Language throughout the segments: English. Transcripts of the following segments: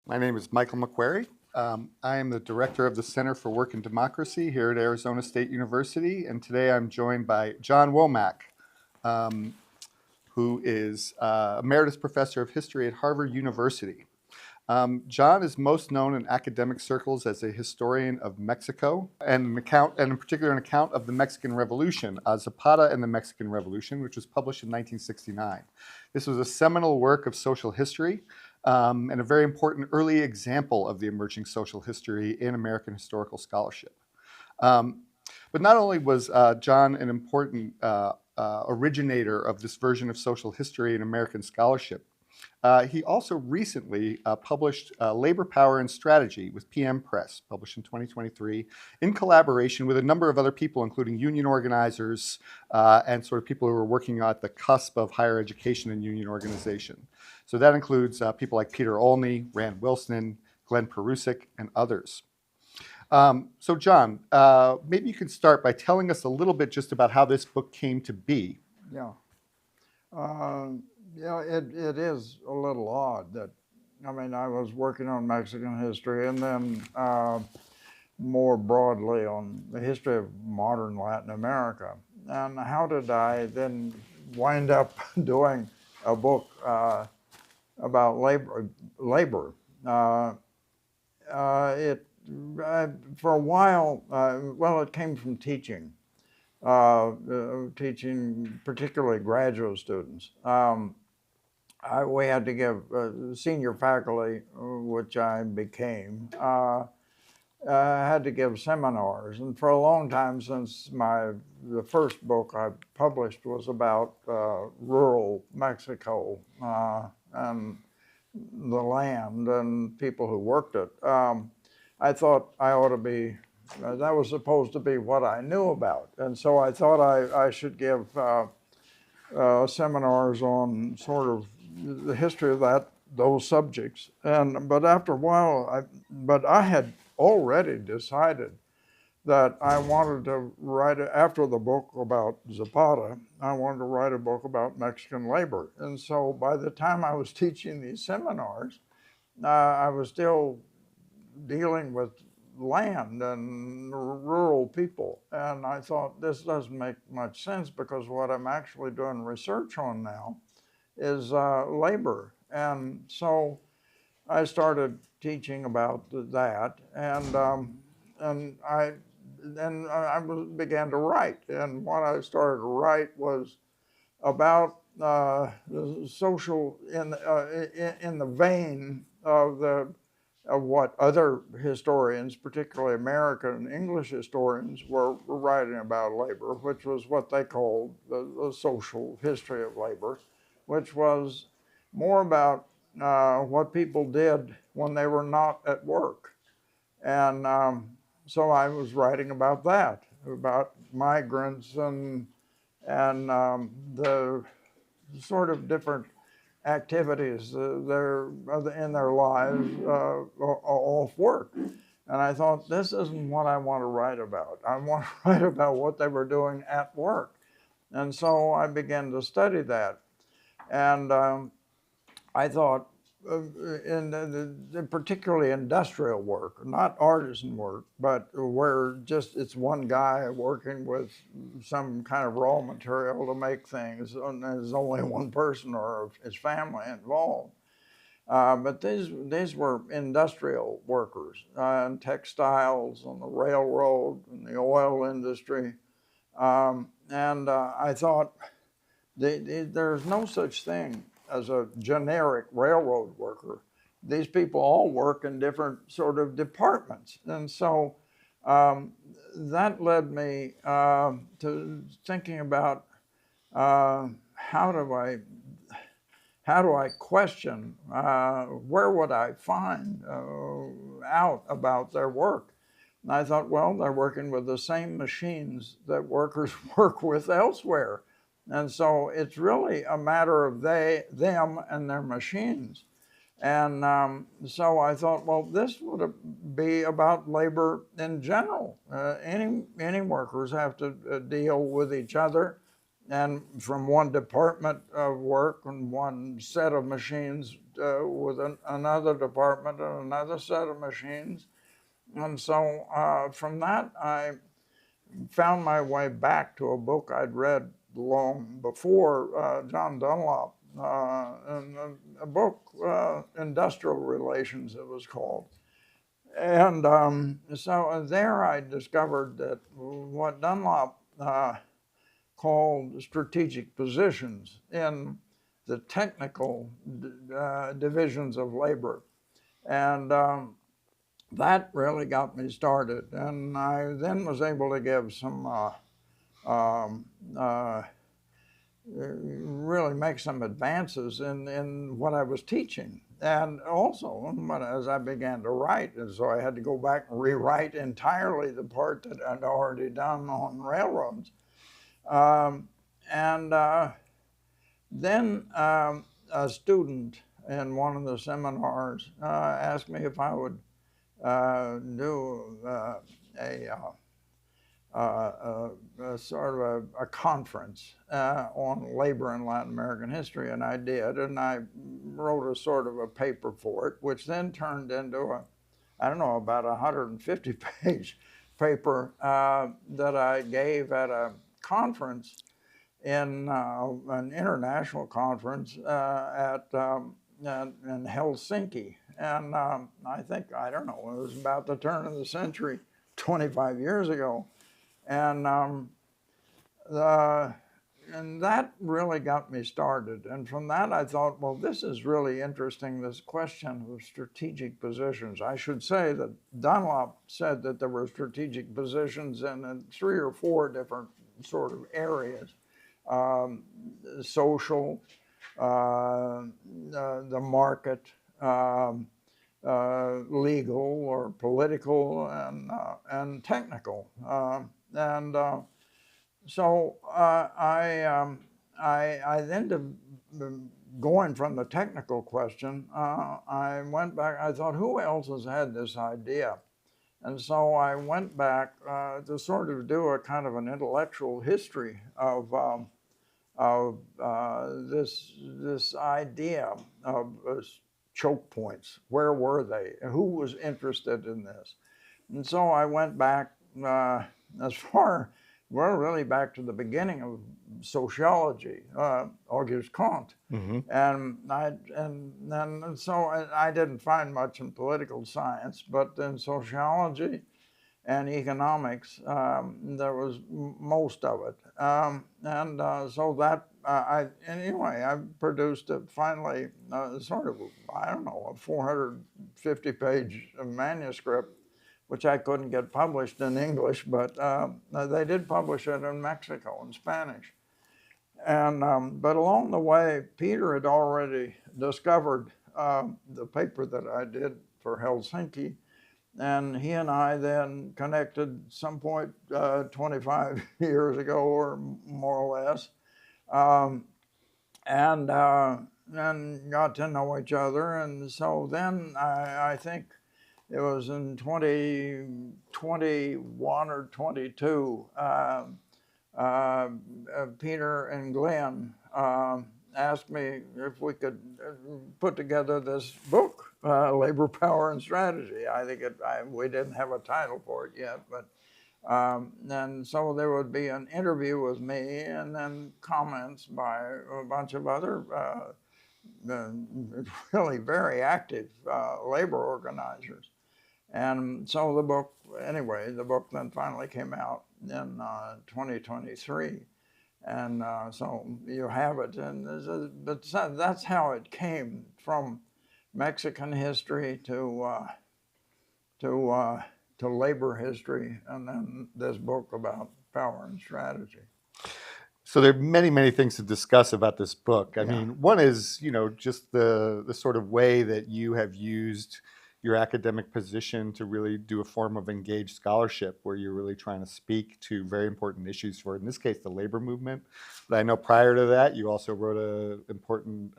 My name is Michael McQuarrie. I am the director of the Center for Work and Democracy here at Arizona State University, and today I'm joined by John Womack, um, who is Emeritus Professor of History at Harvard University. John is most known in academic circles as a historian of Mexico and in particular an account of the Mexican Revolution, Zapata and the Mexican Revolution, which was published in 1969. This was a seminal work of social history and a very important early example of the emerging social history in American historical scholarship. Um, but not only was John an important originator of this version of social history in American scholarship, he also recently published Labor, Power, and Strategy with PM Press, published in 2023, in collaboration with a number of other people, including union organizers and sort of people who are working at the cusp of higher education and union organization. So that includes people like Peter Olney, Rand Wilson, Glenn Perusic, and others. So John, maybe you can start by telling us a little bit just about how this book came to be. Yeah. It is a little odd that, I was working on Mexican history and then more broadly on the history of modern Latin America. And how did I then wind up doing a book about labor? For a while, it came from teaching. Teaching particularly graduate students. We had to give senior faculty, which I became, had to give seminars. And for a long time, since the first book I published was about rural Mexico and the land and people who worked it, I thought I ought to be that was supposed to be what I knew about. And so I thought I should give seminars on sort of the history of those subjects. But after a while, I had already decided that I wanted to write, after the book about Zapata, I wanted to write a book about Mexican labor. And so by the time I was teaching these seminars, I was still dealing with land and rural people. And I thought, this doesn't make much sense because what I'm actually doing research on now is labor. And so I started teaching about that, and I began to write. And what I started to write was about the social in the vein of what other historians, particularly American and English historians, were writing about labor, which was what they called the social history of labor, which was more about what people did when they were not at work. And so I was writing about that, about migrants and the sort of different activities in their lives off work. And I thought, this isn't what I want to write about. I want to write about what they were doing at work. And so I began to study that. And I thought, particularly industrial work, not artisan work, but where just it's one guy working with some kind of raw material to make things, and there's only one person or his family involved. But these were industrial workers in textiles, on the railroad, in the oil industry. I thought, there's no such thing as a generic railroad worker. These people all work in different sort of departments. And so that led me to thinking about how do I question, where would I find out about their work? And I thought, well, they're working with the same machines that workers work with elsewhere. And so it's really a matter of them and their machines. And so I thought, well, this would be about labor in general. Any workers have to deal with each other and from one department of work and one set of machines with another department and another set of machines. And so from that, I found my way back to a book I'd read long before, John Dunlop, and a book, Industrial Relations, it was called. And so there I discovered that what Dunlop called strategic positions in the technical divisions of labor. And that really got me started. And I then was able to give some, really make some advances in what I was teaching. And also, as I began to write, and so I had to go back and rewrite entirely the part that I'd already done on railroads. And then a student in one of the seminars asked me if I would do a sort of a conference on labor in Latin American history, and I did, and I wrote a sort of a paper for it, which then turned into I don't know, about 150-page paper that I gave at a conference in an international conference in Helsinki. And I think, I don't know, it was about the turn of the century, 25 years ago. And that really got me started. And from that, I thought, well, this is really interesting, this question of strategic positions. I should say that Dunlop said that there were strategic positions in 3 or 4 different sort of areas. Social, the market, legal or political, and technical. So I then, going from the technical question, I went back, I thought, who else has had this idea? And so I went back to sort of do a kind of an intellectual history of this idea of choke points. Where were they? Who was interested in this? And so I went back as far, well, really back to the beginning of sociology, Auguste Comte. Mm-hmm. And so I didn't find much in political science, but in sociology and economics, there was most of it. So that, anyway, I produced finally sort of, I don't know, a 450-page manuscript, which I couldn't get published in English, but they did publish it in Mexico in Spanish. And but along the way, Peter had already discovered the paper that I did for Helsinki, and he and I then connected some point 25 years ago or more or less, and got to know each other. And so then I think it was in 2021 or 22, Peter and Glenn asked me if we could put together this book, Labor, Power, and Strategy. I think we didn't have a title for it yet, but and so there would be an interview with me and then comments by a bunch of other really very active labor organizers. And so the book then finally came out in 2023. And so you have it, but that's how it came from Mexican history to labor history, and then this book about power and strategy. So there are many, many things to discuss about this book. I Yeah. mean, one is, just the sort of way that you have used your academic position to really do a form of engaged scholarship where you're really trying to speak to very important issues for, in this case, the labor movement. But I know prior to that, you also wrote an important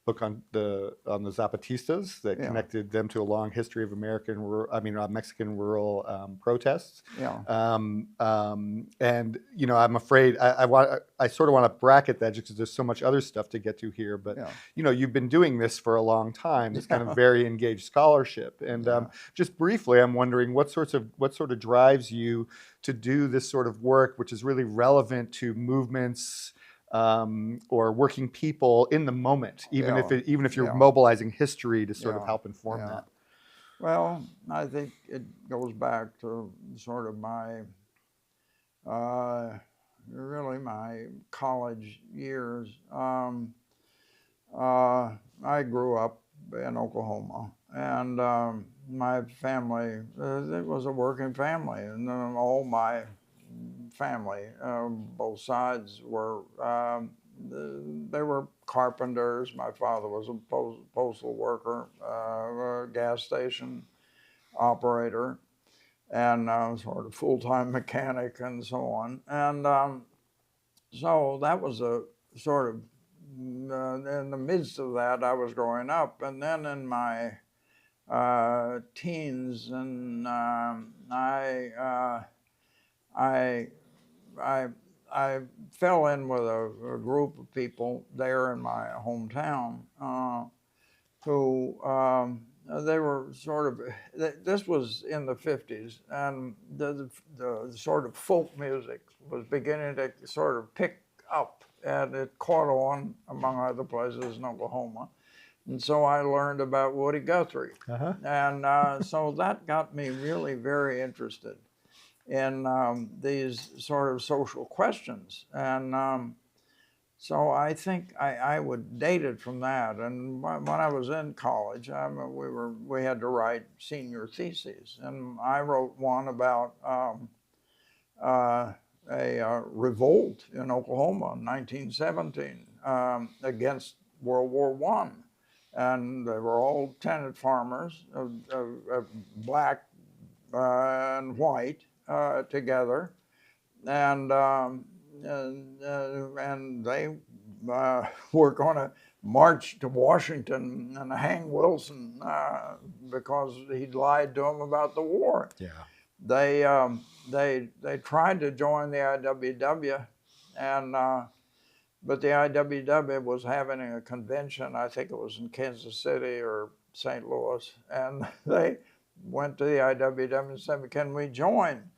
book on the Zapatistas that Yeah. connected them to a long history of Mexican rural protests. Yeah. And I'm afraid I sort of want to bracket that just because there's so much other stuff to get to here. But Yeah. you've been doing this for a long time. This kind Yeah. of very engaged scholarship. And Yeah. just briefly, I'm wondering what sort of drives you to do this sort of work, which is really relevant to movements or working people in the moment, even Yeah. if you're Yeah. mobilizing history to sort of Yeah. help inform Yeah. that. Well, I think it goes back to sort of uh, really my college years. I grew up in Oklahoma, and my family, it was a working family, and all my family, both sides were, they were carpenters. My father was a postal worker, a gas station operator, and sort of full-time mechanic and so on. And so that was a sort of, in the midst of that, I was growing up. And then in my teens, and I, I, I fell in with a group of people there in my hometown who they were sort of, this was in the 50s, and the sort of folk music was beginning to sort of pick up, and it caught on, among other places, in Oklahoma. And so I learned about Woody Guthrie. Uh-huh. And so that got me really very interested in these sort of social questions. And so I think I would date it from that. And when I was in college, we had to write senior theses, and I wrote one about a revolt in Oklahoma in 1917 against World War I. And they were all tenant farmers, black and white together, and they were going to march to Washington and hang Wilson because he'd lied to them about the war. Yeah. They tried to join the IWW, and but the IWW was having a convention. I think it was in Kansas City or St. Louis, and they went to the IWW and said, "Can we join?"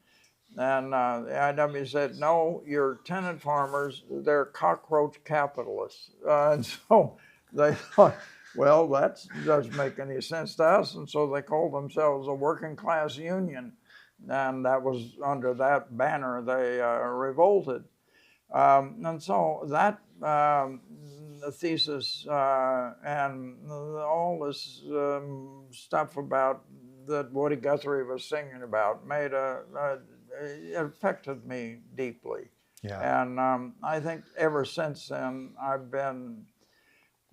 And the IW said, "No, you're tenant farmers. They're cockroach capitalists." And so they thought, well, that doesn't make any sense to us. And so they called themselves a working class union. And that was under that banner they revolted. And so that thesis and all this stuff about that Woody Guthrie was singing about it affected me deeply. Yeah. And I think ever since then I've been,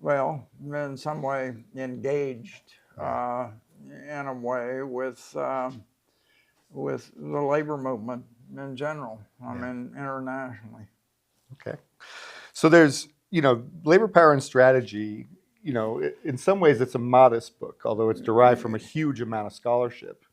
well, in some way engaged in a way with the labor movement in general. I mean, internationally. Okay. So there's, Labor, Power, and Strategy, in some ways it's a modest book, although it's derived from a huge amount of scholarship,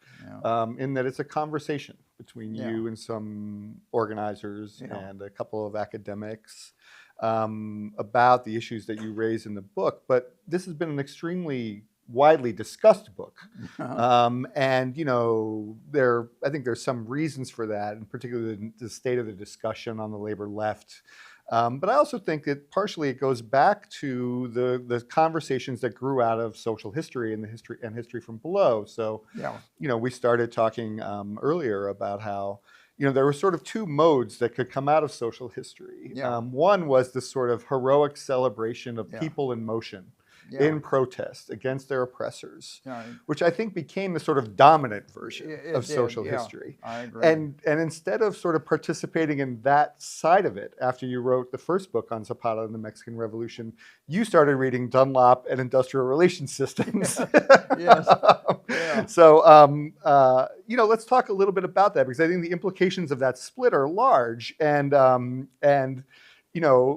in that it's a conversation between you and some organizers and a couple of academics about the issues that you raise in the book. But this has been an extremely widely discussed book. And, I think there's some reasons for that, and particularly the state of the discussion on the labor left. But I also think that partially it goes back to the conversations that grew out of social history and history from below. So, we started talking earlier about how, there were sort of two modes that could come out of social history. One was this sort of heroic celebration of people in motion. In protest against their oppressors, which I think became the sort of dominant version of social history. I agree. And instead of sort of participating in that side of it, after you wrote the first book on Zapata and the Mexican Revolution, you started reading Dunlop and Industrial Relations Systems. So, let's talk a little bit about that, because I think the implications of that split are large. And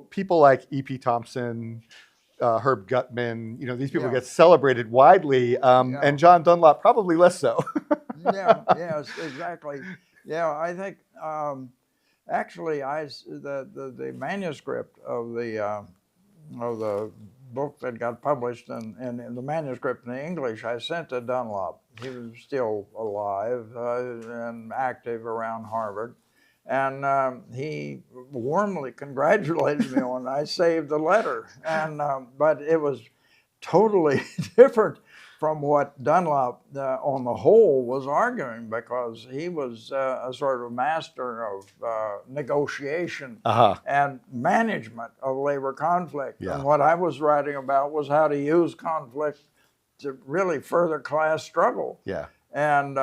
people like E.P. Thompson, Herb Gutman, these people Yeah. get celebrated widely, Yeah. and John Dunlop probably less so. Yeah. Yes. Exactly. Yeah. I think actually, the manuscript of the book that got published and in the manuscript in English, I sent to Dunlop. He was still alive and active around Harvard. And he warmly congratulated me when I saved the letter. But it was totally different from what Dunlop, on the whole, was arguing, because he was a sort of master of negotiation and management of labor conflict. Yeah. And what I was writing about was how to use conflict to really further class struggle. Yeah. And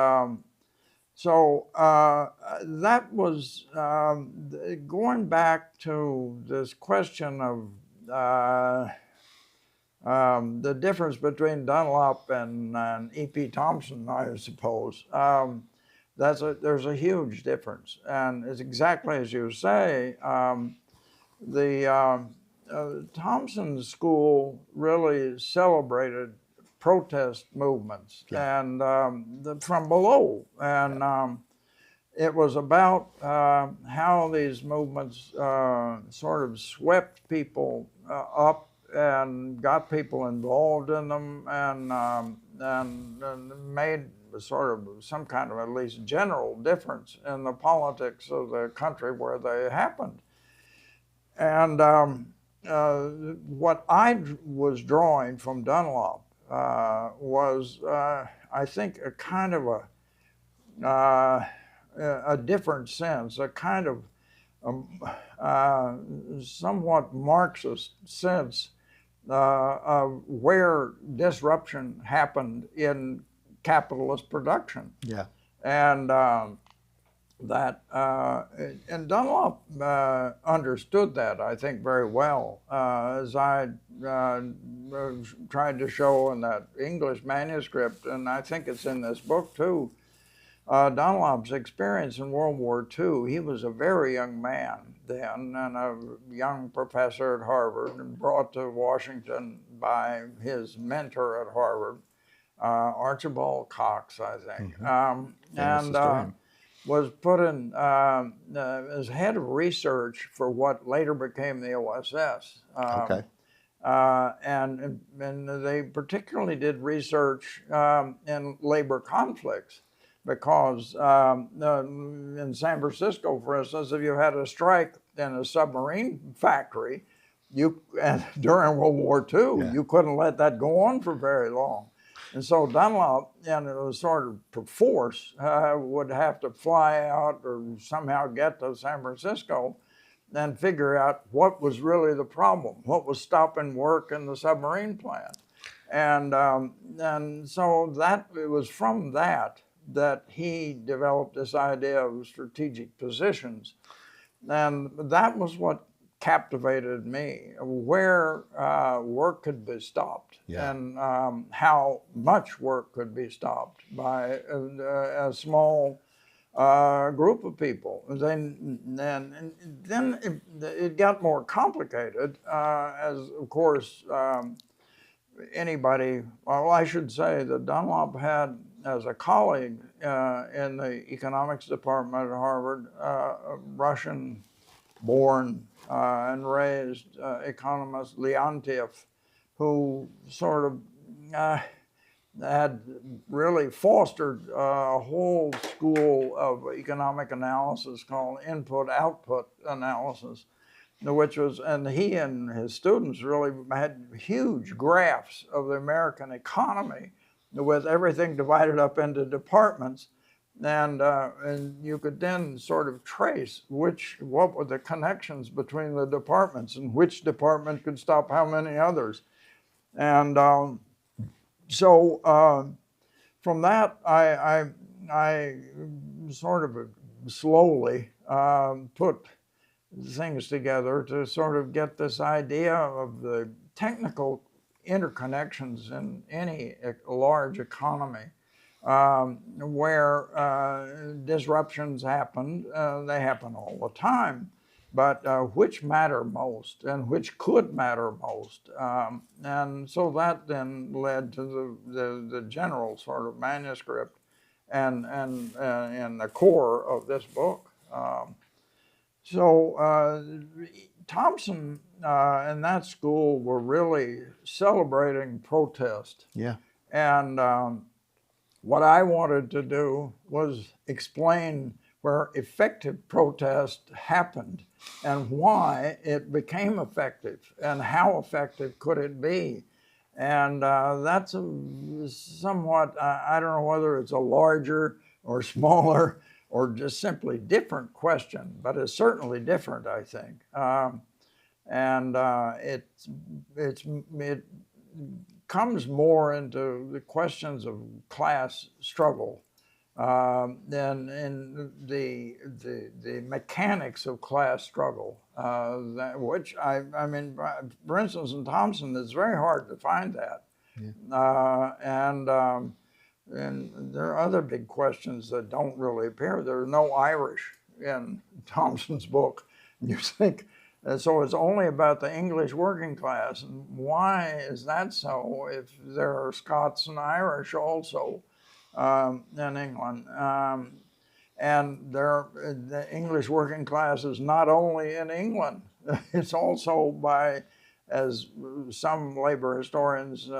so that was going back to this question of the difference between Dunlop and E.P. Thompson, I suppose. There's a huge difference, and it's exactly as you say. The Thompson school really celebrated protest movements and from below, and it was about how these movements sort of swept people up and got people involved in them, and made sort of some kind of at least general difference in the politics of the country where they happened. And what I was drawing from Dunlop was, I think, a kind of a different sense, a kind of somewhat Marxist sense of where disruption happened in capitalist production. Yeah. And and Dunlop understood that, I think, very well. As I tried to show in that English manuscript, and I think it's in this book too, Dunlop's experience in World War II, he was a very young man then, and a young professor at Harvard, and brought to Washington by his mentor at Harvard, Archibald Cox, I think. And was put in as head of research for what later became the OSS. And they particularly did research in labor conflicts, because in San Francisco, for instance, if you had a strike in a submarine factory, during World War II, you couldn't let that go on for very long. And so Dunlop, and it was sort of perforce, would have to fly out or somehow get to San Francisco and figure out what was really the problem, what was stopping work in the submarine plant. And so it was from that he developed this idea of strategic positions. And that was what captivated me, where work could be stopped, and how much work could be stopped by a small group of people. Then it got more complicated, as of course I should say that Dunlop had as a colleague in the economics department at Harvard, a Russian-born and raised economist, Leontiev, who sort of had really fostered a whole school of economic analysis called input-output analysis, and he and his students really had huge graphs of the American economy with everything divided up into departments. And you could then sort of trace what were the connections between the departments and which department could stop how many others. And so from that, I sort of slowly put things together to sort of get this idea of the technical interconnections in any large economy, where disruptions happen. They happen all the time. but which matter most and which could matter most. And so that then led to the general sort of manuscript and the core of this book. So Thompson and that school were really celebrating protest. Yeah. And what I wanted to do was explain where effective protest happened and why it became effective and how effective could it be. And that's a somewhat, I don't know whether it's a larger or smaller or just simply different question, but it's certainly different, I think. And it comes more into the questions of class struggle than in the mechanics of class struggle, which I mean, for instance, in Thompson, it's very hard to find that. Yeah. And there are other big questions that don't really appear. There's no Irish in Thompson's book. You think, so it's only about the English working class. And why is that so if there are Scots and Irish also in England? And the English working class is not only in England, it's also by, as some labor historians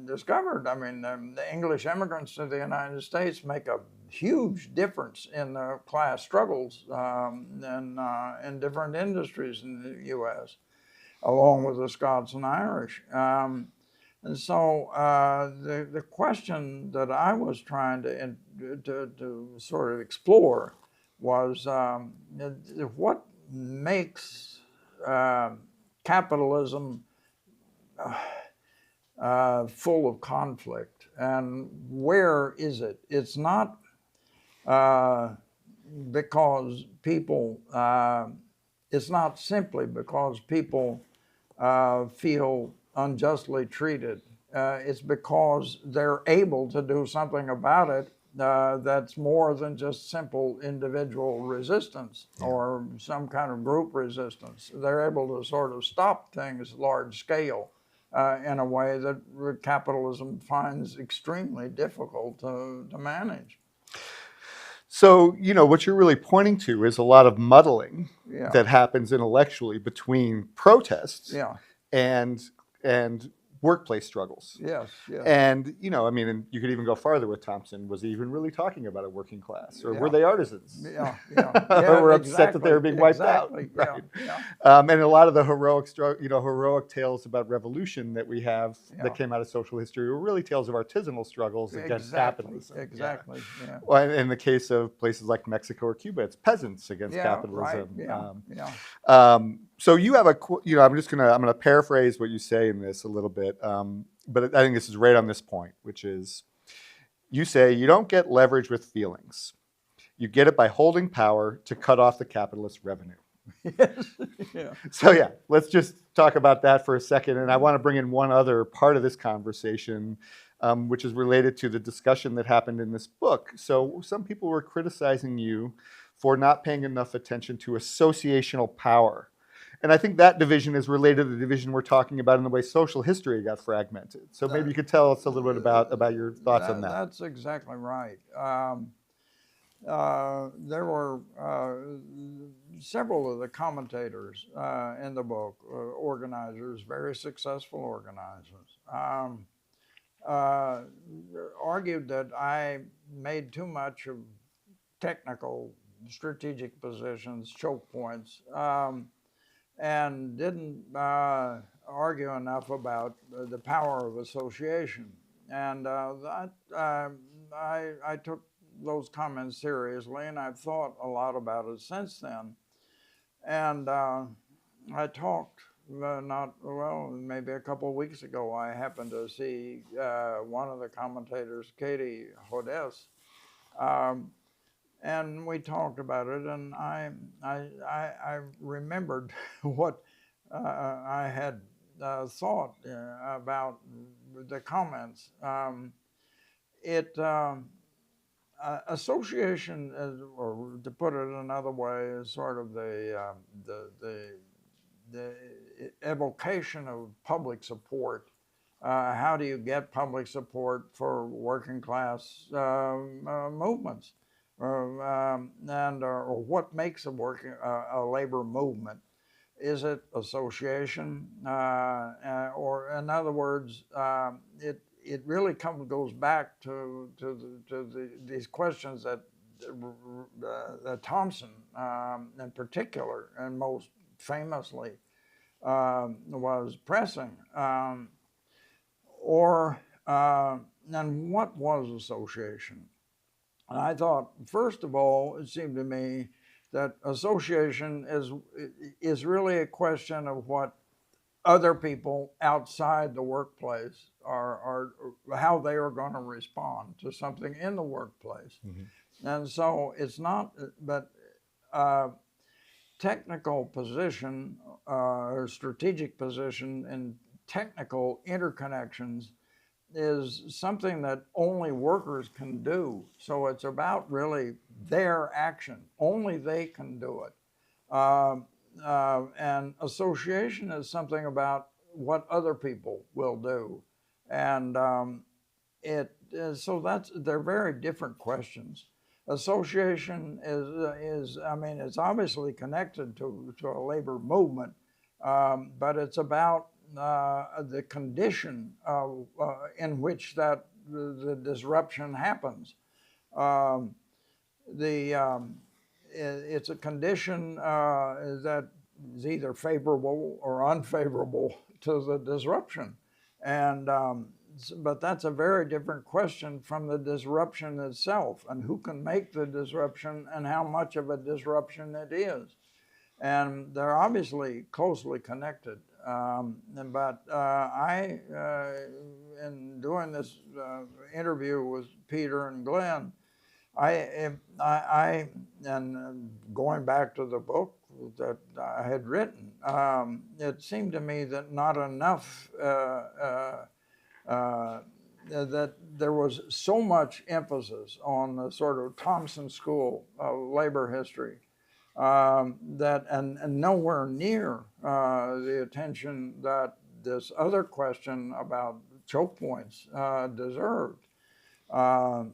discovered, I mean, the English immigrants to the United States make a huge difference in the class struggles in different industries in the U.S., along with the Scots and Irish. And so the question that I was trying to sort of explore was what makes capitalism full of conflict, and where is it? It's not because people, it's not simply because people feel unjustly treated. It's because they're able to do something about it that's more than just simple individual resistance or some kind of group resistance. They're able to sort of stop things large scale in a way that capitalism finds extremely difficult to manage. So, you know, what you're really pointing to is a lot of muddling Yeah. that happens intellectually between protests Yeah. and workplace struggles. Yes. Yes. And, you know, I mean, and you could even go farther with Thompson. Was he even really talking about a working class? Or were Yeah. they artisans? Yeah. Yeah. Or were upset that they were being wiped exactly. out? Right. Yeah. And a lot of the heroic tales about revolution that we have that came out of social history were really tales of artisanal struggles against capitalism. Exactly. Yeah. Well, in the case of places like Mexico or Cuba, it's peasants against capitalism. Right. So you have I'm gonna paraphrase what you say in this a little bit, but I think this is right on this point, which is you say you don't get leverage with feelings, you get it by holding power to cut off the capitalist revenue. Yes. Yeah. So yeah, let's just talk about that for a second, and I want to bring in one other part of this conversation, which is related to the discussion that happened in this book. So some people were criticizing you for not paying enough attention to associational power. And I think that division is related to the division we're talking about in the way social history got fragmented. So maybe you could tell us a little bit about your thoughts on that. That's exactly right. There were several of the commentators in the book, organizers, very successful organizers, argued that I made too much of technical strategic positions, choke points, and didn't argue enough about the power of association. And I took those comments seriously, and I've thought a lot about it since then. And I talked maybe a couple of weeks ago, I happened to see one of the commentators, Katie Hodes, and we talked about it, and I remembered what I had thought about the comments. association, or to put it another way, is sort of the evocation of public support. How do you get public support for working class movements, or what makes a labor movement? Is it association, or in other words, it really goes back to these questions that Thompson, in particular, and most famously, was pressing. And what was association? And I thought, first of all, it seemed to me that association is really a question of what other people outside the workplace are how they are going to respond to something in the workplace. Mm-hmm. And so it's not, but technical position or strategic position and technical interconnections is something that only workers can do. So it's about really their action. Only they can do it. And association is something about what other people will do. And so they're very different questions. Association is I mean, it's obviously connected to a labor movement, but it's about the condition in which the disruption happens. It's a condition that is either favorable or unfavorable to the disruption, and but that's a very different question from the disruption itself, and who can make the disruption and how much of a disruption it is. And they're obviously closely connected. But in doing this interview with Peter and Glenn, and going back to the book that I had written, it seemed to me that not enough, that there was so much emphasis on the sort of Thompson School of labor history, and nowhere near the attention that this other question about choke points deserved. So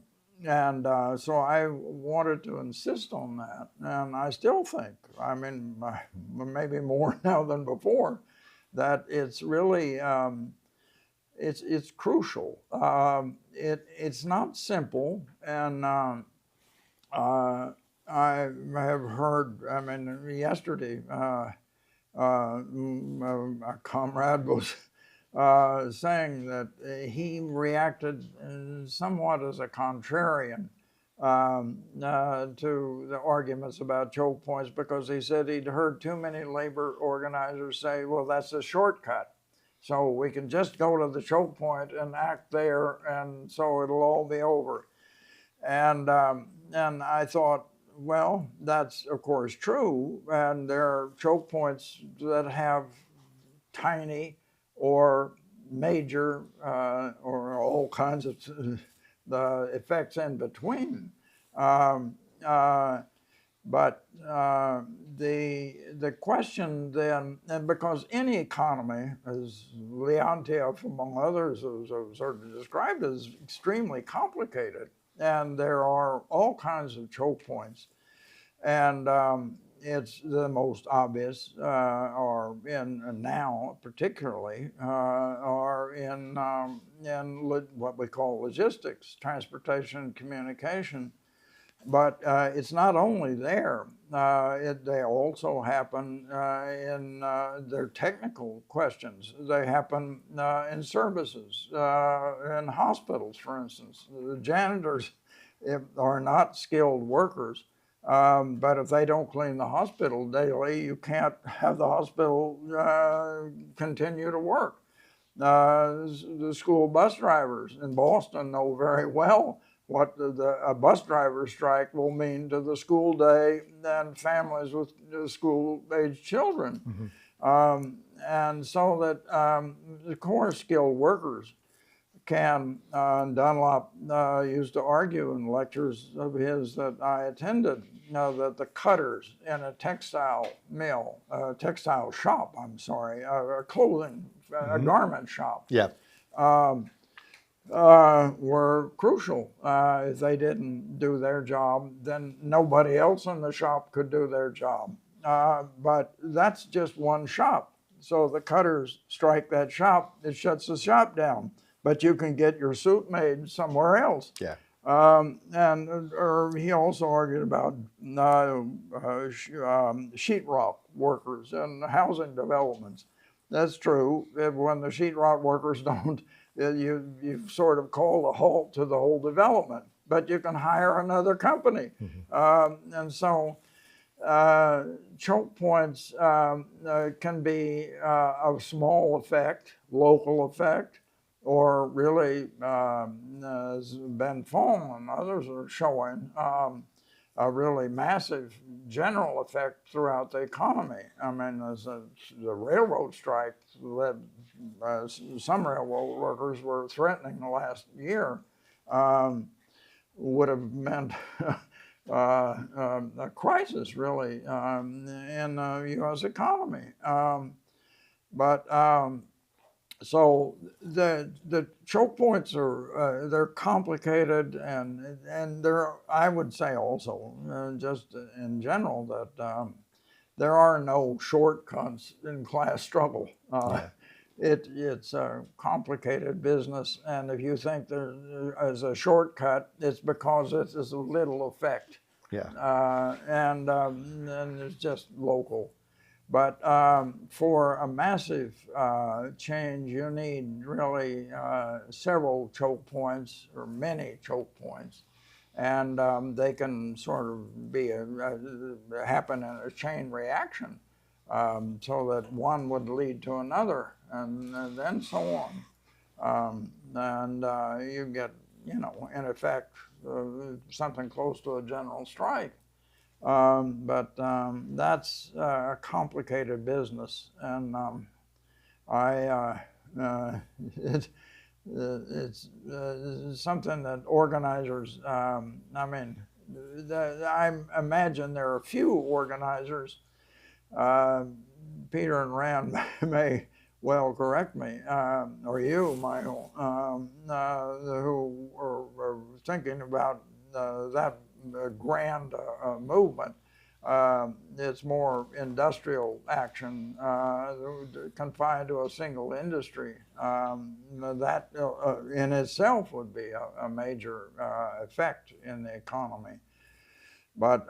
I wanted to insist on that, and I still think, I mean, maybe more now than before, that it's really it's crucial. It's not simple, and I have heard, I mean, yesterday, a comrade was saying that he reacted somewhat as a contrarian to the arguments about choke points, because he said he'd heard too many labor organizers say, well, that's a shortcut. So we can just go to the choke point and act there, and so it'll all be over. And I thought, well, that's of course true, and there are choke points that have tiny or major or all kinds of the effects in between. But the question then, and because any economy, as Leontief among others has sort of described, is extremely complicated, and there are all kinds of choke points, and it's the most obvious, or in now particularly, are in what we call logistics, transportation, communication. But it's not only there. They also happen in their technical questions. They happen in services, in hospitals, for instance. The janitors are not skilled workers, but if they don't clean the hospital daily, you can't have the hospital continue to work. The school bus drivers in Boston know very well what a bus driver strike will mean to the school day and families with school-age children. Mm-hmm. And so that the core skilled workers Dunlop used to argue in lectures of his that I attended, that the cutters in a textile mill, textile shop, I'm sorry, a clothing, a garment shop, Yeah. were crucial. If they didn't do their job, then nobody else in the shop could do their job. But that's just one shop. So the cutters strike that shop, it shuts the shop down. But you can get your suit made somewhere else. Yeah. Or he also argued about sheetrock workers and housing developments. That's true. When the sheetrock workers don't, you sort of call a halt to the whole development. But you can hire another company, and so choke points can be of small effect, local effect, or really, as Ben Fong and others are showing, a really massive general effect throughout the economy. I mean, the railroad strike led, some railroad workers were threatening the last year, would have meant a crisis, really, in the U.S. economy. So the choke points are they're complicated, and they're, I would say also, just in general, that there are no shortcuts in class struggle. It's a complicated business, and if you think there is a shortcut, it's because it is a little effect. Yeah. And it's just local. But for a massive change, you need really several choke points, or many choke points, and they can sort of be happen in a chain reaction, so that one would lead to another, and then so on, and you get, in effect, something close to a general strike. But that's a complicated business, and it's something that organizers, I imagine there are a few organizers, Peter and Rand may well correct me, or you, Michael, who are thinking about that grand movement. It's more industrial action, confined to a single industry. That in itself would be a major effect in the economy. But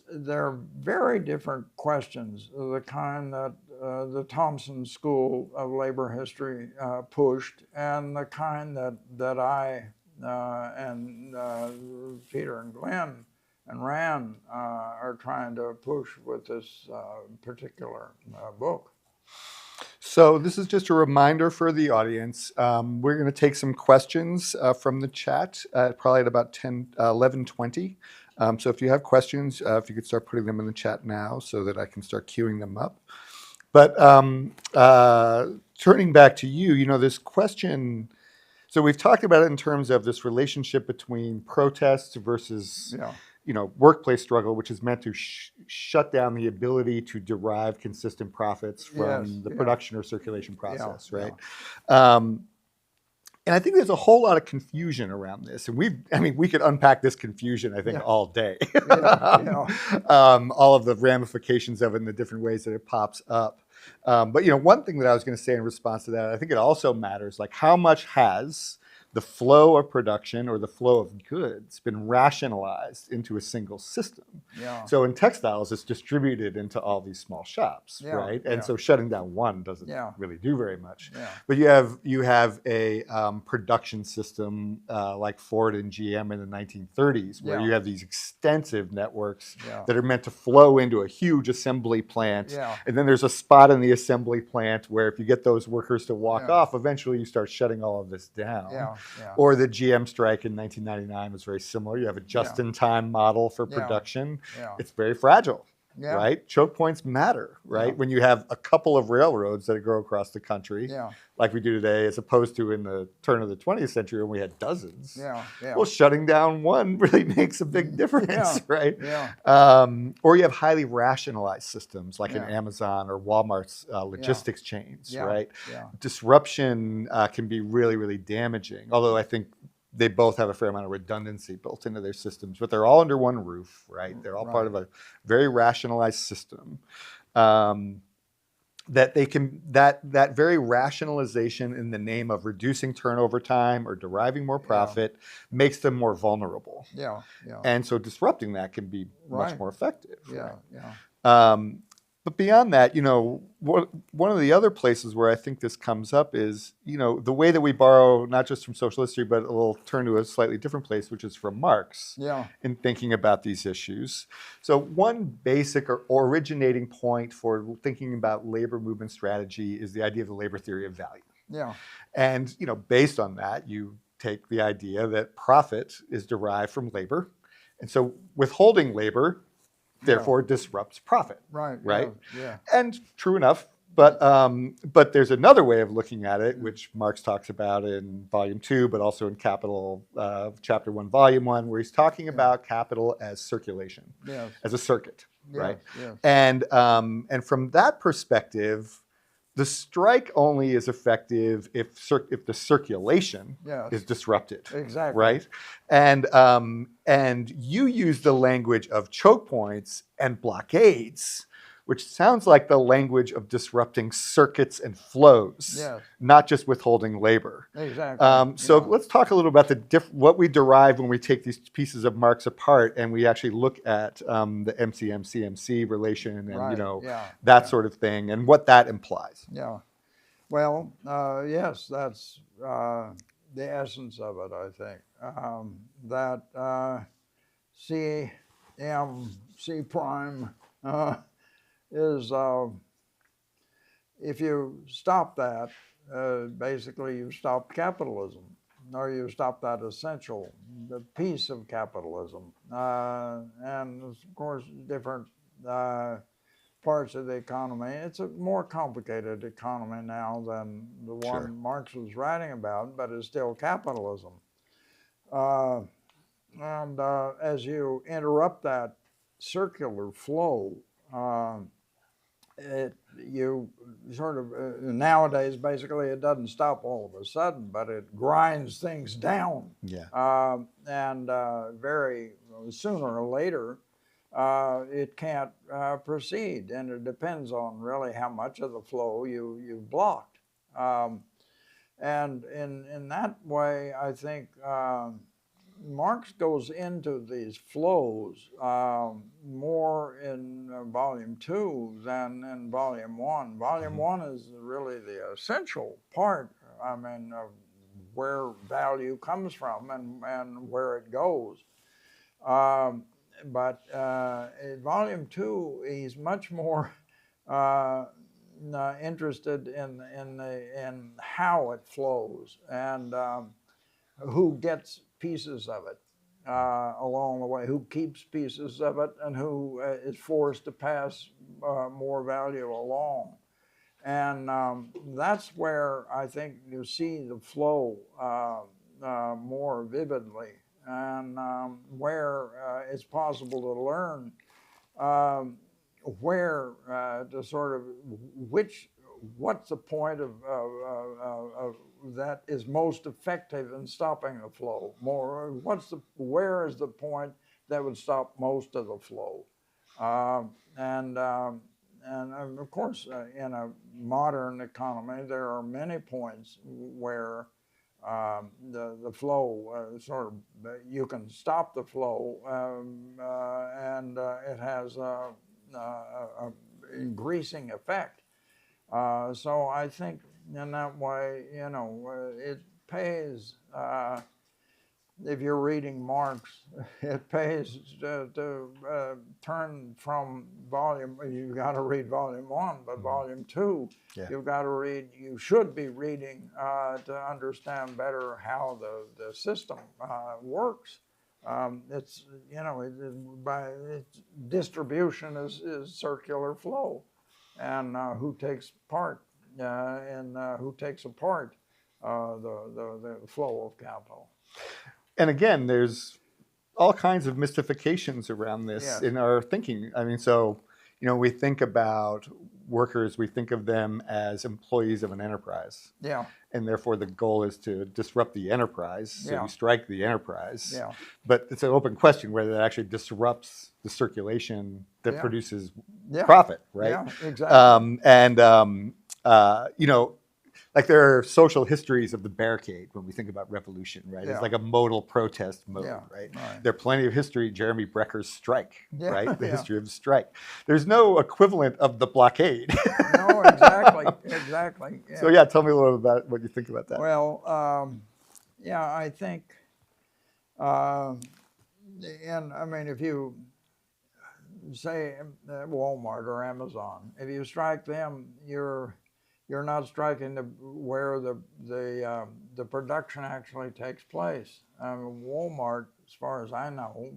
they're very different questions, the kind that the Thompson School of Labor History pushed, and the kind that I and Peter and Glenn and Rand are trying to push with this particular book. So this is just a reminder for the audience. We're going to take some questions from the chat, probably at about 11:20. So if you have questions, if you could start putting them in the chat now so that I can start queuing them up. But turning back to you, this question, so we've talked about it in terms of this relationship between protests versus workplace struggle, which is meant to shut down the ability to derive consistent profits from the production or circulation process, right? And I think there's a whole lot of confusion around this, and we could unpack this confusion, I think, all day. All of the ramifications of it and the different ways that it pops up. But one thing that I was going to say in response to that, I think it also matters, like how much has the flow of production or the flow of goods been rationalized into a single system. So in textiles, it's distributed into all these small shops, right? And so shutting down one doesn't really do very much. But you have a production system like Ford and GM in the 1930s, where you have these extensive networks that are meant to flow into a huge assembly plant. And then there's a spot in the assembly plant where if you get those workers to walk off, eventually you start shutting all of this down. Or the GM strike in 1999 was very similar. You have a just-in-time model for production. It's very fragile. Yeah. right? Choke points matter, right? Yeah. When you have a couple of railroads that go across the country, Yeah. like we do today, as opposed to in the turn of the 20th century when we had dozens. Yeah. Yeah. Well, shutting down one really makes a big difference, Yeah. right? Yeah. Or you have highly rationalized systems like an Yeah. Amazon or Walmart's Yeah. logistics chains, Yeah. right? Yeah. Disruption can be really, really damaging. Although I think they both have a fair amount of redundancy built into their systems, but they're all under one roof, right? They're all part of a very rationalized system. That they can that very rationalization in the name of reducing turnover time or deriving more profit makes them more vulnerable. Yeah. Yeah. And so disrupting that can be much more effective. Yeah. Right? Yeah. But beyond that, one of the other places where I think this comes up is, the way that we borrow, not just from social history, but we'll turn to a slightly different place, which is from Marx Yeah. in thinking about these issues. So one basic or originating point for thinking about labor movement strategy is the idea of the labor theory of value. Yeah. And, based on that, you take the idea that profit is derived from labor. And so withholding labor therefore disrupts profit. Right. Right. Yeah. And true enough, but there's another way of looking at it, which Marx talks about in Volume 2, but also in Capital, Chapter 1, Volume 1, where he's talking about capital as circulation, as a circuit, right? Yes. And from that perspective, the strike only is effective if the circulation is disrupted. Exactly. Right? And you use the language of choke points and blockades, which sounds like the language of disrupting circuits and flows, not just withholding labor. Exactly. So let's talk a little about what we derive when we take these pieces of Marx apart and we actually look at the MCM-CMC relation and that sort of thing and what that implies. Yeah. Well, yes, that's the essence of it, I think. That CMC prime is, if you stop that, basically you stop capitalism, or you stop that essential, the piece of capitalism. And of course, different parts of the economy. It's a more complicated economy now than the one Marx was writing about, but it's still capitalism. And as you interrupt that circular flow, you sort of, nowadays, basically, it doesn't stop all of a sudden, but it grinds things down. And very sooner or later, it can't proceed, and it depends on really how much of the flow you've blocked. And in that way, I think Marx goes into these flows more in Volume 2 than in Volume 1. Volume 1 is really the essential part, I mean, of where value comes from and where it goes. But in Volume 2, he's much more interested in how it flows and who gets pieces of it along the way, who keeps pieces of it, and who is forced to pass more value along. And that's where I think you see the flow more vividly, and where it's possible to learn where to sort of what's the point of that is most effective in stopping the flow. Where is the point that would stop most of the flow? And of course, in a modern economy, there are many points where the flow sort of, you can stop the flow, and it has a greasing effect. So I think in that way, it pays, if you're reading Marx, it pays to turn from you've got to read Volume 1, but Volume 2, you should be reading to understand better how the system works. It's, you know, by its distribution is circular flow, and who takes part and who takes apart the flow of capital. And again, there's all kinds of mystifications around this Yes. in our thinking. I mean, so, we think about workers, we think of them as employees of an enterprise. Yeah. And therefore the goal is to disrupt the enterprise. So Yeah. you strike the enterprise. Yeah. But it's an open question whether that actually disrupts the circulation that Yeah. produces Yeah. profit, right? Yeah, exactly. Like there are social histories of the barricade when we think about revolution, right? Yeah. It's like a modal protest mode, Yeah, right? right. There are plenty of history, Jeremy Brecker's strike, Yeah, right? The yeah. history of the strike. There's no equivalent of the blockade. No, exactly, exactly. Yeah. So yeah, tell me a little about what you think about that. Well, yeah, I think, and I mean, if you say Walmart or Amazon, if you strike them, you're not striking where the production actually takes place. Walmart, as far as I know,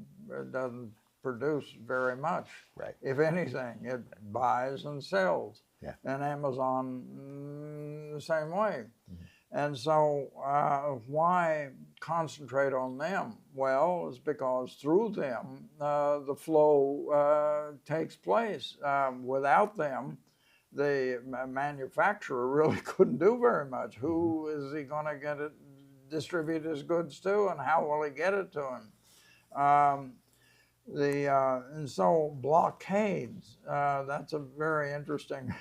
doesn't produce very much. Right. If anything, it buys and sells. Yeah. And Amazon the same way. Mm-hmm. And so why concentrate on them? Well, it's because through them the flow takes place. Without them, the manufacturer really couldn't do very much. Who is he going to distribute his goods to, and how will he get it to him? And so blockades, that's a very interesting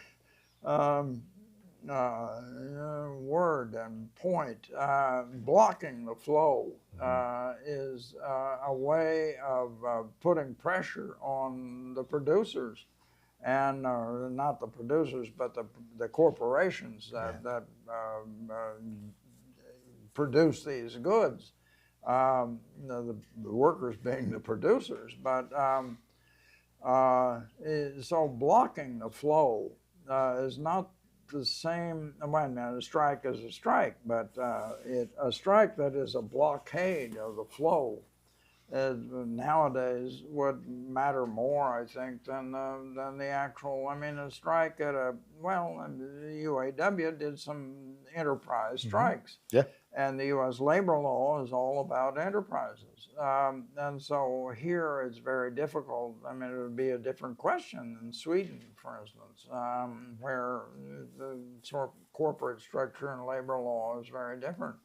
word and point. Blocking the flow is a way of putting pressure on the producers, and not the producers, but the corporations that produce these goods. The workers being the producers, but so blocking the flow is not the same. A strike is a strike, but a strike that is a blockade of the flow nowadays would matter more, I think, than the actual. I mean, a strike at the UAW did some enterprise strikes. Yeah. And the U.S. labor law is all about enterprises. And so here it's very difficult. I mean, it would be a different question in Sweden, for instance, where the sort of corporate structure and labor law is very different.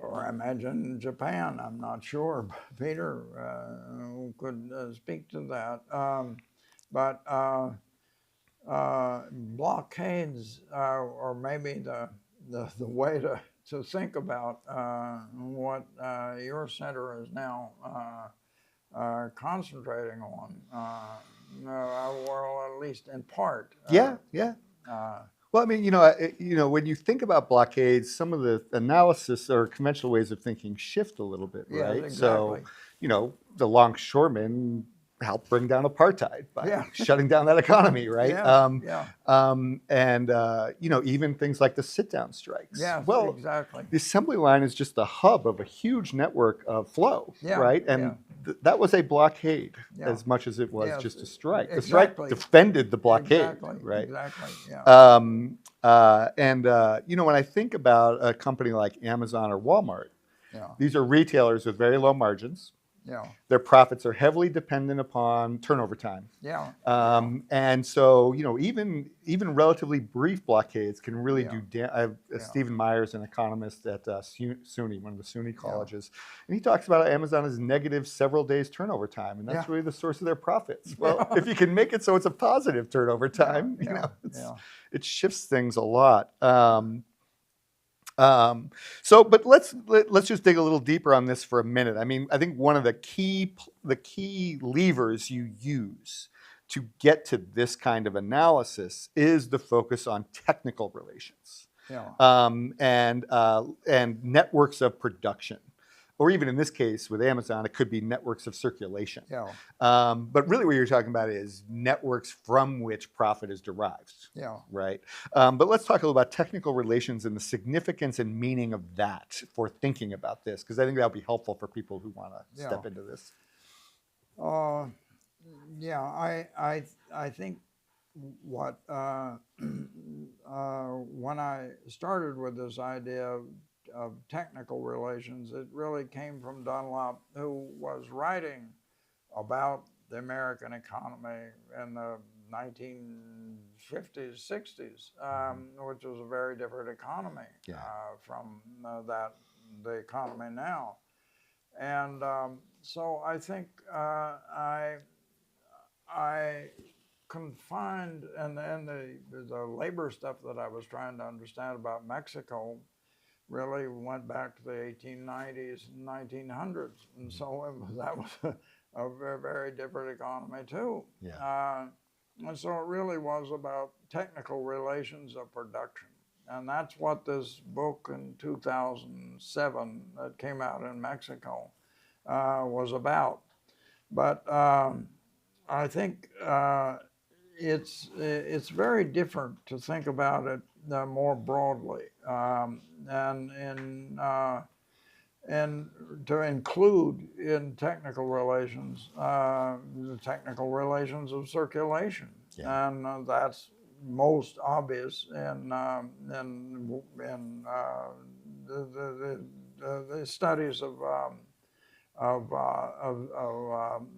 Or I imagine Japan, I'm not sure. Peter could speak to that. Blockades are maybe the way to think about what your center is now concentrating on, or at least in part. Yeah. Well, I mean, when you think about blockades, some of the analysis or conventional ways of thinking shift a little bit, right? Yes, So, exactly. The longshoremen helped bring down apartheid by shutting down that economy, right? Even things like the sit-down strikes. Yeah, well, exactly. The assembly line is just the hub of a huge network of flow, right? And that was a blockade as much as it was just a strike. The strike defended the blockade, right? Exactly. Yeah. When I think about a company like Amazon or Walmart, these are retailers with very low margins. Yeah. Their profits are heavily dependent upon turnover time. Yeah. And so, even relatively brief blockades can really do damage. I have Stephen Myers, an economist at SUNY, one of the SUNY colleges, and he talks about how Amazon has negative several days turnover time, and that's really the source of their profits. Well, if you can make it so it's a positive turnover time, it shifts things a lot. But let's just dig a little deeper on this for a minute. I mean, I think one of the key levers you use to get to this kind of analysis is the focus on technical relations, and networks of production. or even in this case with Amazon, it could be networks of circulation. Yeah. But really what you're talking about is networks from which profit is derived. Yeah. Right. But let's talk a little about technical relations and the significance and meaning of that for thinking about this, because I think that'll be helpful for people who want to step into this. Yeah, I think what when I started with this idea of technical relations, it really came from Dunlop, who was writing about the American economy in the 1950s, 60s, which was a very different economy from the economy now. And so I think I confined, and the labor stuff that I was trying to understand about Mexico really went back to the 1890s and 1900s, and so that was a very, very different economy too. Yeah. And so it really was about technical relations of production. And that's what this book in 2007 that came out in Mexico was about. But I think it's very different to think about it more broadly, and to include in technical relations the technical relations of circulation, and that's most obvious in the studies of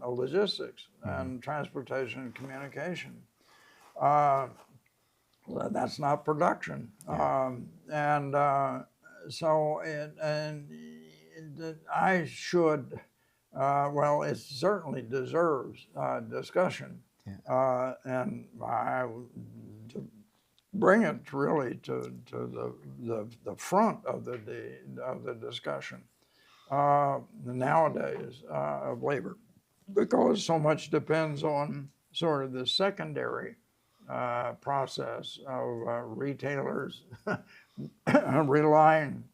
logistics and transportation and communication. That's not production, I should. Well, it certainly deserves discussion, and to bring it really to the front of the discussion nowadays of labor, because so much depends on sort of the secondary process of retailers relying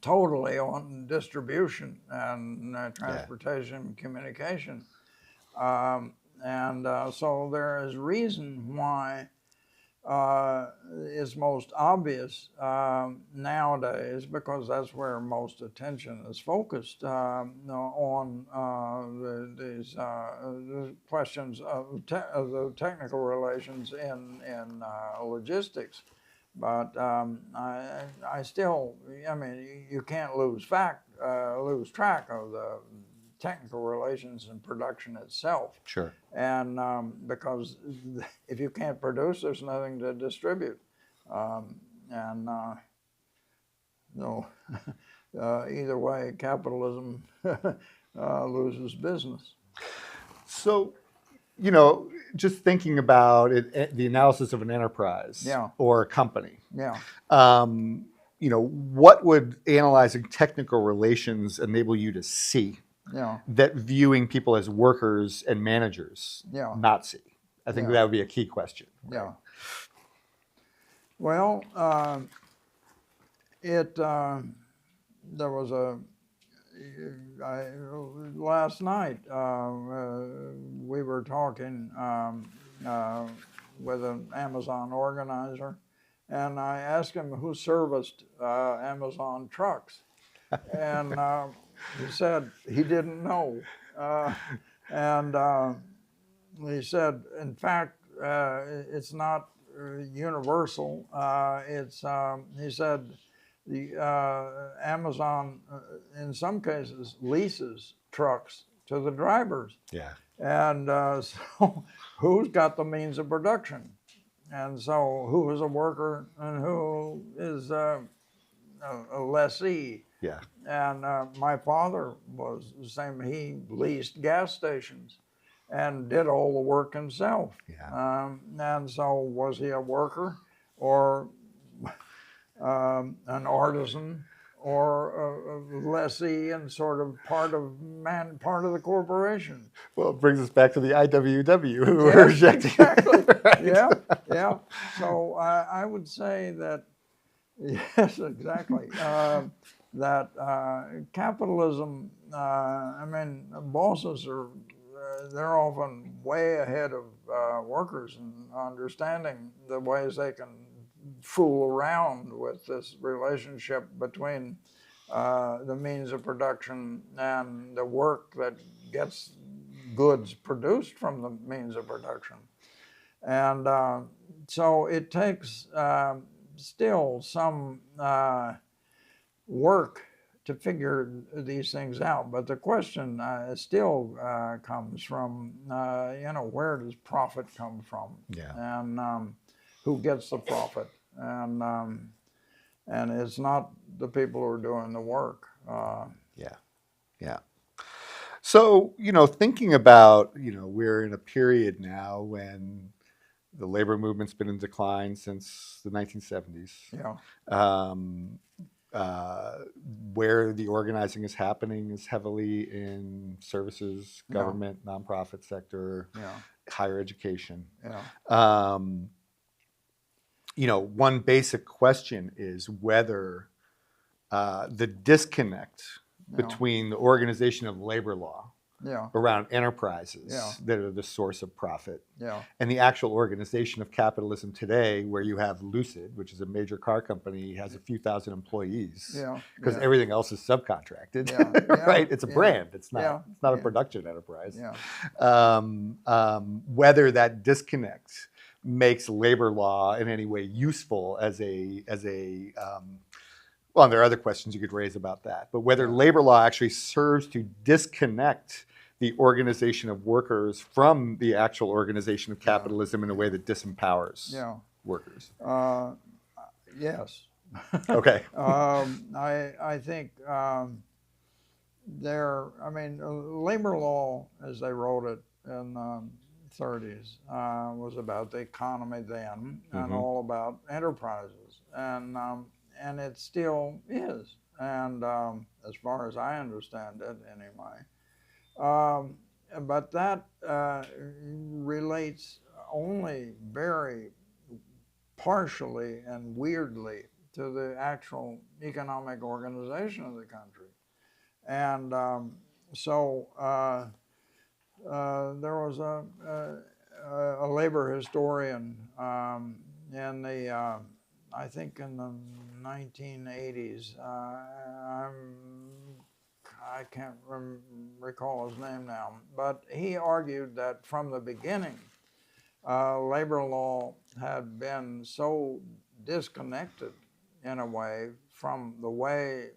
totally on distribution and transportation and communication. So there is reason why is most obvious nowadays, because that's where most attention is focused on these questions of the technical relations in logistics. But I still, I mean, you can't lose track of the technical relations and production itself. Sure. And because if you can't produce, there's nothing to distribute. Either way, capitalism loses business. So, just thinking about it, the analysis of an enterprise or a company. Yeah. What would analyzing technical relations enable you to see that viewing people as workers and managers not see? I think that would be a key question. Right? Yeah. Well, there was last night we were talking with an Amazon organizer, and I asked him who serviced Amazon trucks, and he said he didn't know, and he said, in fact, it's not universal. He said, the Amazon, in some cases, leases trucks to the drivers. Yeah. And so who's got the means of production? And so who is a worker and who is a lessee? Yeah. And my father was the same. He leased gas stations and did all the work himself. Yeah. And so was he a worker or an artisan or a lessee and sort of part of the corporation? Well, it brings us back to the IWW who were rejecting. Exactly. Right? Yeah. So I would say that, yes, exactly. that capitalism, I mean, bosses are, they're often way ahead of workers in understanding the ways they can fool around with this relationship between the means of production and the work that gets goods produced from the means of production. And so it takes still some work to figure these things out. But the question still comes from, where does profit come from? Yeah. And who gets the profit? And it's not the people who are doing the work. Yeah. Yeah. So, thinking about, we're in a period now when the labor movement's been in decline since the 1970s. Yeah. Um, where the organizing is happening is heavily in services, government, nonprofit sector, higher education. Yeah. One basic question is whether the disconnect between the organization of labor law around enterprises that are the source of profit and the actual organization of capitalism today, where you have Lucid, which is a major car company, has a few thousand employees because everything else is subcontracted, right? It's a brand. It's not a production enterprise. Whether that disconnect makes labor law in any way useful as a well, there are other questions you could raise about that, but whether labor law actually serves to disconnect the organization of workers from the actual organization of capitalism in a way that disempowers workers. Yes. Okay. I think labor law, as they wrote it in the 30s, was about the economy then and all about enterprises. And it still is, and as far as I understand it, anyway. But that relates only very partially and weirdly to the actual economic organization of the country. And so there was a labor historian in the I think in the 1980s. I can't recall his name now, but he argued that from the beginning, labor law had been so disconnected in a way from the way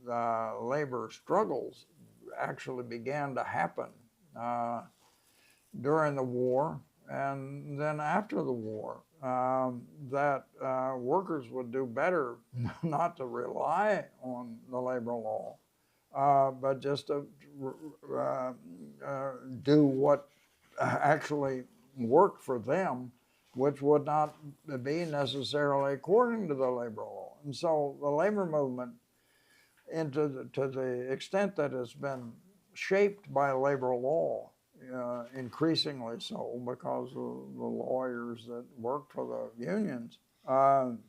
labor struggles actually began to happen during the war and then after the war, that workers would do better not to rely on the labor law, but just to do what actually worked for them, which would not be necessarily according to the labor law. And so the labor movement, to the extent that it's been shaped by labor law, increasingly so because of the lawyers that work for the unions, are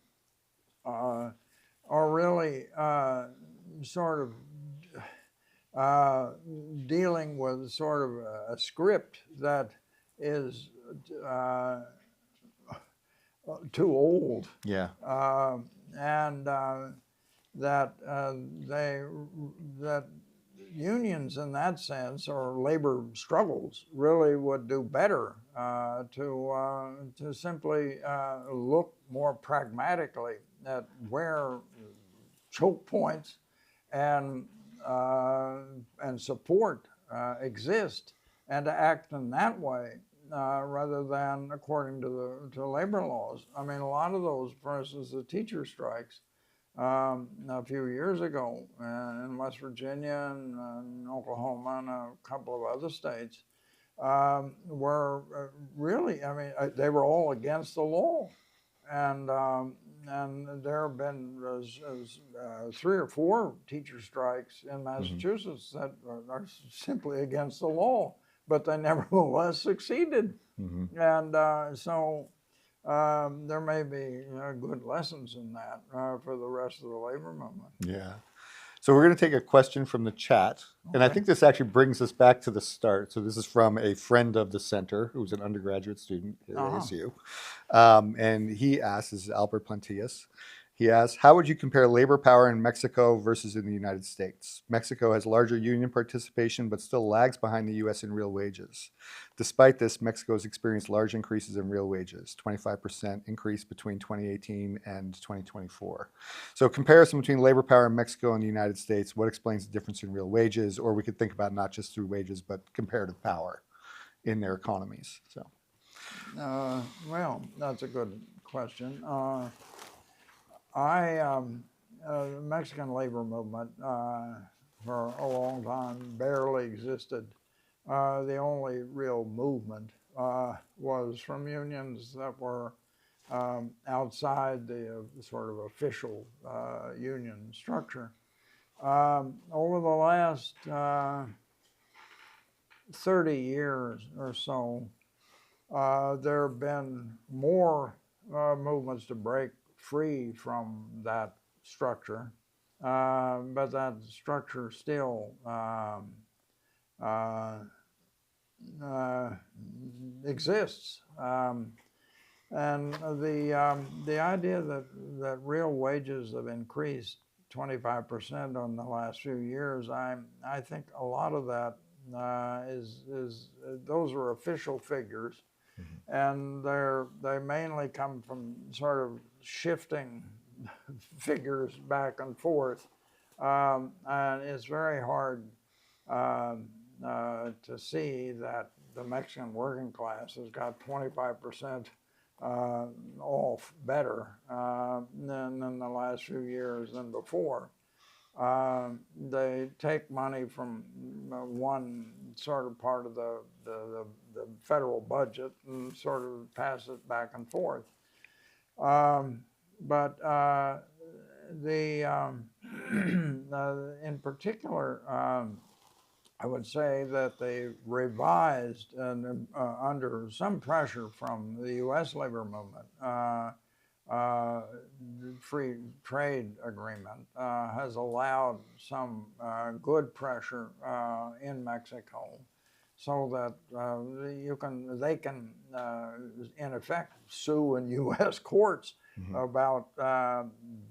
really sort of dealing with sort of a script that is too old. Yeah. And that unions in that sense, or labor struggles, really would do better to simply look more pragmatically at where choke points and support exist, and to act in that way rather than according to labor laws. I mean, a lot of those, for instance, the teacher strikes a few years ago in West Virginia and Oklahoma and a couple of other states were really, I mean, they were all against the law. And there have been 3 or 4 teacher strikes in Massachusetts that are simply against the law, but they nevertheless succeeded. And so there may be good lessons in that for the rest of the labor movement. Yeah. So we're going to take a question from the chat. And I Okay. think this actually brings us back to the start. So this is from a friend of the center who's an undergraduate student at ASU. And he asks, this is Albert Plantillas. He asks, how would you compare labor power in Mexico versus in the United States? Mexico has larger union participation, but still lags behind the U.S. in real wages. Despite this, Mexico has experienced large increases in real wages, 25% increase between 2018 and 2024. So comparison between labor power in Mexico and the United States, what explains the difference in real wages? Or we could think about not just through wages, but comparative power in their economies. So. Well, that's a good question. The Mexican labor movement for a long time barely existed. The only real movement was from unions that were outside the sort of official union structure. Over the last 30 years or so, there have been more movements to break free from that structure, but that structure still exists. And the idea that real wages have increased 25% on the last few years, I think a lot of that is those are official figures, and they mainly come from sort of shifting figures back and forth, and it's very hard to see that the Mexican working class has got 25% off better than in the last few years than before. They take money from one sort of part of the federal budget and sort of pass it back and forth. But in particular, I would say that they revised and under some pressure from the U.S. labor movement, free trade agreement has allowed some good pressure in Mexico, so that they can in effect sue in U.S. courts about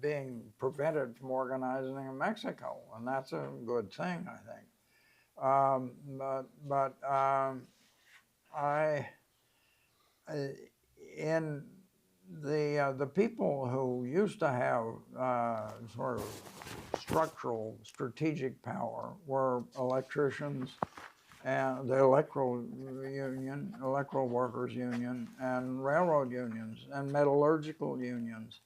being prevented from organizing in Mexico, and that's a good thing, I think. In the people who used to have sort of structural strategic power were electricians and the electrical workers union, and railroad unions, and metallurgical unions,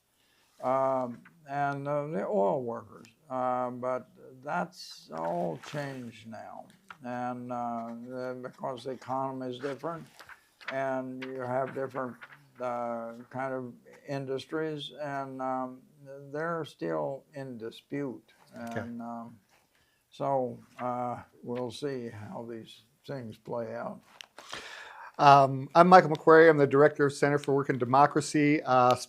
and the oil workers. But that's all changed now, and because the economy is different, and you have different kind of industries, and they're still in dispute. And so we'll see how these things play out. I'm Michael McQuarrie. I'm the Director of Center for Work and Democracy.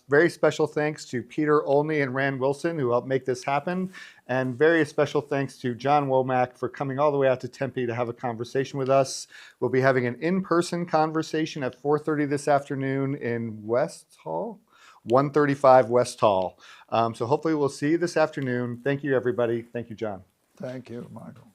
Very special thanks to Peter Olney and Rand Wilson, who helped make this happen. And very special thanks to John Womack for coming all the way out to Tempe to have a conversation with us. We'll be having an in-person conversation at 4:30 this afternoon in West Hall, 135 West Hall. So hopefully we'll see you this afternoon. Thank you, everybody. Thank you, John. Thank you, Michael.